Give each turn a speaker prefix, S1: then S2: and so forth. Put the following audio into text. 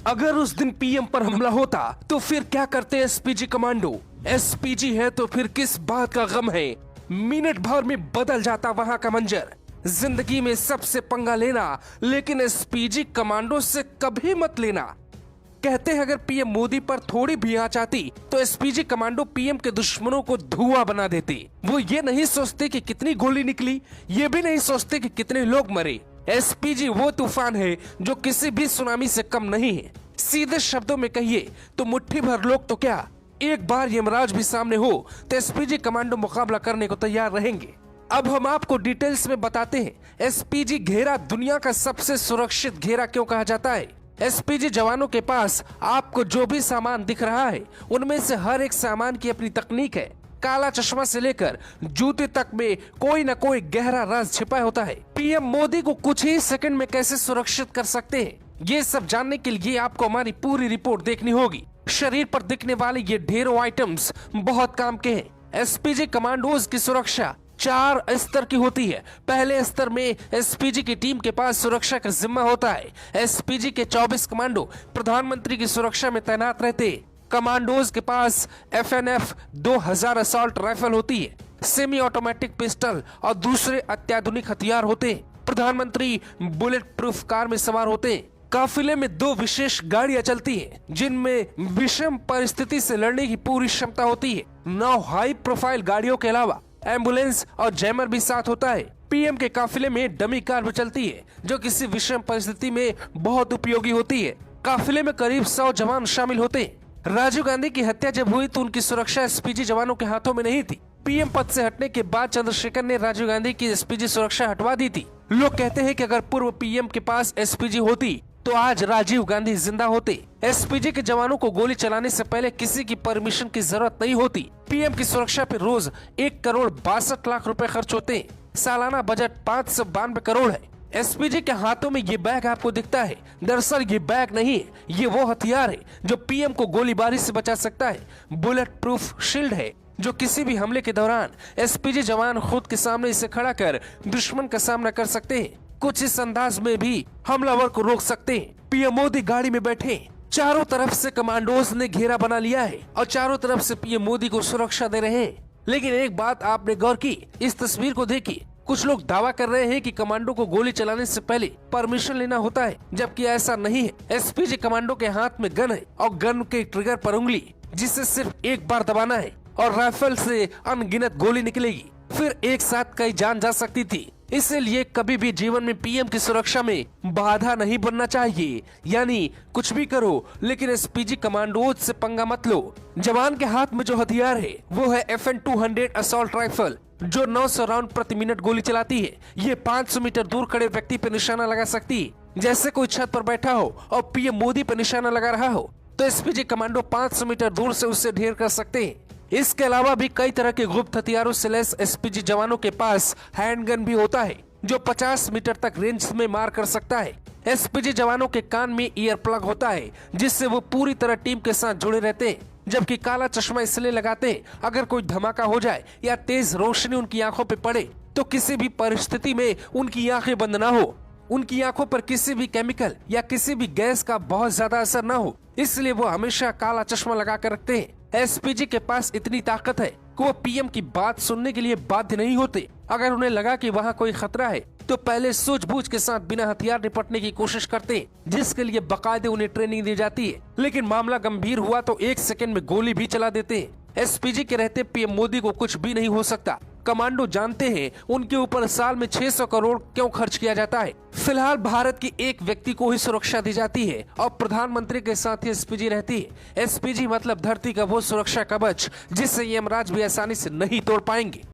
S1: अगर उस दिन पीएम पर हमला होता तो फिर क्या करते एसपीजी कमांडो। एसपीजी है तो फिर किस बात का गम है। मिनट भर में बदल जाता वहां का मंजर। जिंदगी में सबसे पंगा लेना, लेकिन एसपीजी कमांडो से कभी मत लेना। कहते हैं अगर पीएम मोदी पर थोड़ी भी आंच आती तो एसपीजी कमांडो पीएम के दुश्मनों को धुआं बना देते। वो ये नहीं सोचते कि कितनी गोली निकली, ये भी नहीं सोचते कि कितने लोग मरे। एसपीजी वो तूफान है जो किसी भी सुनामी से कम नहीं है। सीधे शब्दों में कहिए तो मुट्ठी भर लोग तो क्या, एक बार यमराज भी सामने हो तो एसपीजी कमांडो मुकाबला करने को तैयार रहेंगे। अब हम आपको डिटेल्स में बताते हैं एसपीजी घेरा दुनिया का सबसे सुरक्षित घेरा क्यों कहा जाता है। एसपीजी जवानों के पास आपको जो भी सामान दिख रहा है उनमें से हर एक सामान की अपनी तकनीक है। काला चश्मा से लेकर जूते तक में कोई न कोई गहरा राज छिपा होता है। पीएम मोदी को कुछ ही सेकंड में कैसे सुरक्षित कर सकते हैं, ये सब जानने के लिए आपको हमारी पूरी रिपोर्ट देखनी होगी। शरीर पर दिखने वाले ये ढेरों आइटम्स बहुत काम के हैं। एसपीजी कमांडोज की सुरक्षा 4 स्तर की होती है। पहले स्तर में एसपीजी की टीम के पास सुरक्षा का जिम्मा होता है। एसपीजी के 24 कमांडो प्रधानमंत्री की सुरक्षा में तैनात रहते हैं। कमांडोज के पास एफएनएफ 2000 असॉल्ट राइफल होती है, सेमी ऑटोमेटिक पिस्टल और दूसरे अत्याधुनिक हथियार होते हैं। प्रधानमंत्री बुलेट प्रूफ कार में सवार होते हैं। काफिले में 2 विशेष गाड़ियां चलती हैं, जिनमें विषम परिस्थिति से लड़ने की पूरी क्षमता होती है। 9 हाई प्रोफाइल गाड़ियों के अलावा एम्बुलेंस और जैमर भी साथ होता है। पीएम के काफिले में डमी कार भी चलती है, जो किसी विषम परिस्थिति में बहुत उपयोगी होती है। काफिले में करीब 100 जवान शामिल होते हैं। राजीव गांधी की हत्या जब हुई तो उनकी सुरक्षा एसपीजी जवानों के हाथों में नहीं थी। पीएम पद से हटने के बाद चंद्रशेखर ने राजीव गांधी की एसपीजी सुरक्षा हटवा दी थी। लोग कहते हैं कि अगर पूर्व पीएम के पास एसपीजी होती तो आज राजीव गांधी जिंदा होते। एसपीजी के जवानों को गोली चलाने से पहले किसी की परमिशन की जरूरत नहीं होती। पीएम की सुरक्षा पर रोज 1 करोड़ 62 लाख रुपए खर्च होते हैं। सालाना बजट 592 करोड़ है। एसपीजी के हाथों में ये बैग आपको दिखता है, दरअसल ये बैग नहीं है, ये वो हथियार है जो पीएम को गोलीबारी से बचा सकता है। बुलेट प्रूफ शील्ड है जो किसी भी हमले के दौरान एसपीजी जवान खुद के सामने इसे खड़ा कर दुश्मन का सामना कर सकते हैं। कुछ इस अंदाज में भी हमलावर को रोक सकते हैं। पीएम मोदी गाड़ी में बैठे, चारों तरफ से कमांडोज ने घेरा बना लिया है और चारों तरफ से पीएम मोदी को सुरक्षा दे रहे हैं। लेकिन एक बात आपने गौर की, इस तस्वीर को देखिए। कुछ लोग दावा कर रहे हैं कि कमांडो को गोली चलाने से पहले परमिशन लेना होता है, जबकि ऐसा नहीं है। एसपीजी कमांडो के हाथ में गन है और गन के ट्रिगर पर उंगली, जिसे सिर्फ एक बार दबाना है और राइफल से अनगिनत गोली निकलेगी। फिर एक साथ कई जान जा सकती थी। इसलिए कभी भी जीवन में पीएम की सुरक्षा में बाधा नहीं बनना चाहिए। यानी कुछ भी करो, लेकिन एसपीजी कमांडोज से पंगा मत लो। जवान के हाथ में जो हथियार है वो है FN 200 असॉल्ट राइफल, जो 900 राउंड प्रति मिनट गोली चलाती है। ये 500 मीटर दूर खड़े व्यक्ति पर निशाना लगा सकती है। जैसे कोई छत पर बैठा हो और पीएम मोदी पर निशाना लगा रहा हो तो एसपीजी कमांडो 500 मीटर दूर से उससे ढेर कर सकते हैं। इसके अलावा भी कई तरह के गुप्त हथियारों से लैस एसपीजी जवानों के पास हैंडगन भी होता है, जो 50 मीटर तक रेंज में मार कर सकता है। एसपीजी जवानों के कान में ईयर प्लग होता है, जिससे वो पूरी तरह टीम के साथ जुड़े रहते हैं। जबकि काला चश्मा इसलिए लगाते हैं, अगर कोई धमाका हो जाए या तेज रोशनी उनकी आंखों पे पड़े तो किसी भी परिस्थिति में उनकी आंखें बंद ना हो, उनकी आंखों पर किसी भी केमिकल या किसी भी गैस का बहुत ज्यादा असर न हो। इसलिए वो हमेशा काला चश्मा लगा कर रखते हैं। एसपीजी के पास इतनी ताकत है कि वो पीएम की बात सुनने के लिए बाध्य नहीं होते। अगर उन्हें लगा कि वहाँ कोई खतरा है तो पहले सूझबूझ के साथ बिना हथियार निपटने की कोशिश करते हैं, जिसके लिए बाकायदे उन्हें ट्रेनिंग दी जाती है। लेकिन मामला गंभीर हुआ तो 1 सेकंड में गोली भी चला देते हैं। एसपीजी के रहते पीएम मोदी को कुछ भी नहीं हो सकता। कमांडो जानते हैं उनके ऊपर साल में 600 करोड़ क्यों खर्च किया जाता है। फिलहाल भारत की एक व्यक्ति को ही सुरक्षा दी जाती है और प्रधानमंत्री के साथ ही एसपीजी रहती है। एसपीजी मतलब धरती का वो सुरक्षा कवच जिससे यमराज भी आसानी से नहीं तोड़ पाएंगे।